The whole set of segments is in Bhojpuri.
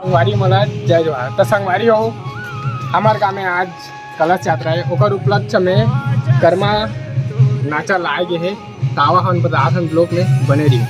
संगवारी मला जय जवाहर। तो संगवारी हो हमारे गाँव में आज कलश यात्रा है, ओकर उपलक्ष्य में कर्मा नाचा लाए गए है। तावा हम पदार्थ हम ब्लॉक में बने रही।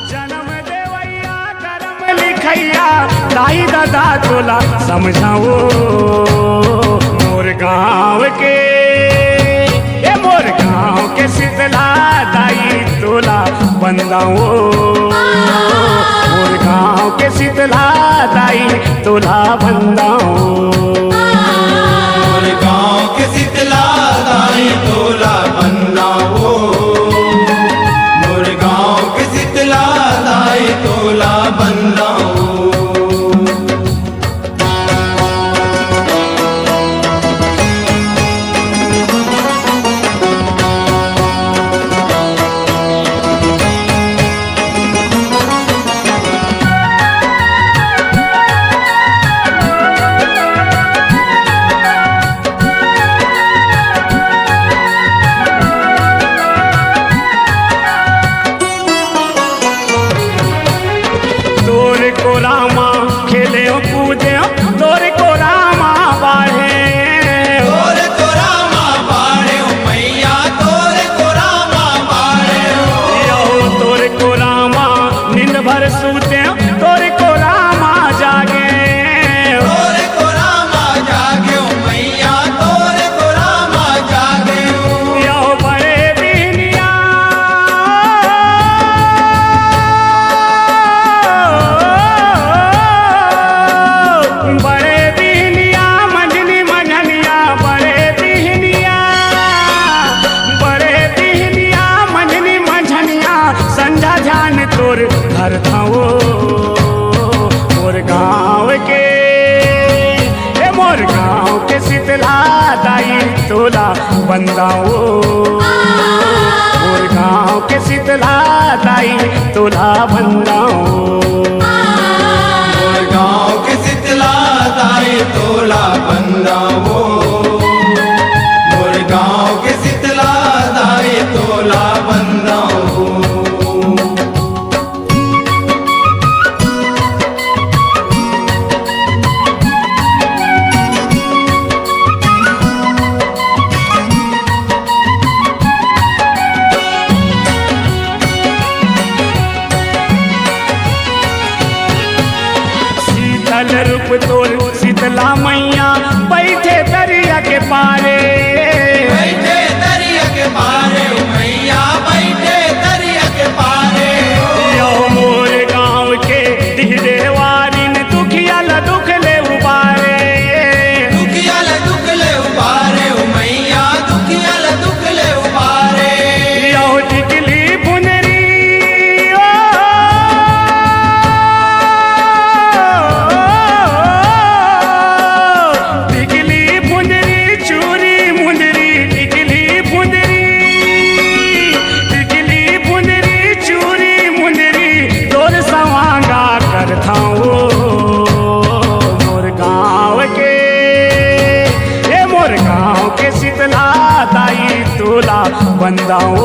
जन्म देवैया कर्म लिखैया दाई दादा तोला समझाओ मोर गाँव के मोर गाँव के शीतला दाई तोला बंदाओ मोर गाँव के शीतला दाई तोला बंदाओ मोर गाँव के शीतला दाई तोला बंदाओ तोला बंदाओ। को रामा खेले कूदे तोरे को रामा बाढ़े तोरे को रामा बाढ़े मैया तोरे को रामा बाढ़े यो तोरे को रामा नींद भर सूते तोरे को रामा जागे तोरे को रामा जागे मैया तोरे को रामा जागे यो बड़े बिनिया बड़े बिहनिया मंझनी मंझनिया बड़े बिहनिया मंझनी मंझनिया संझा जान तोर घर थाओ मोर गाँव के शीतला दाई तोला बंदाओ मोर गाँव के शीतला दाई तोला बंदाओ गाँव के शीतला दाई तोला बंदाओ मोर गाँव के शीतला दाई तोला बंदाओ। रूप तोर शीतला मैया बैठे दरिया के पारे बैठे दरिया के पारे मैया बैठे दरिया के पारे यो मोर गाँव के दिहरे वारिन दुखिया ल दुख ले उबारे दुखिया ल दुख ले उबारे मैया दुखिया ल दुख ले उबारे यो टिकली बुनरी बंदाओ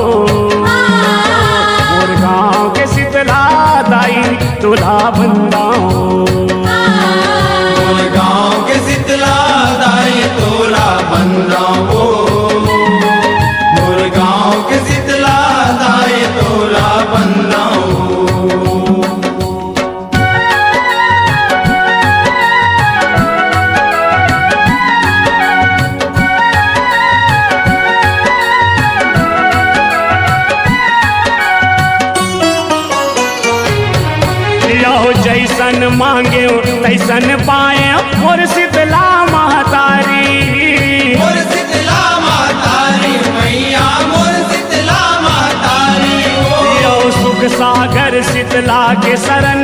मोर गाँव के शीतला दाई तोला बंदाओ मोर गाँव के शीतला दाई तोला बंदाओ मांगे तैसन पाए मोर शीतला महतारी। मोर शीतला महतारी मैया मोर शीतला महतारी हो। यो सुख सागर शीतला के शरण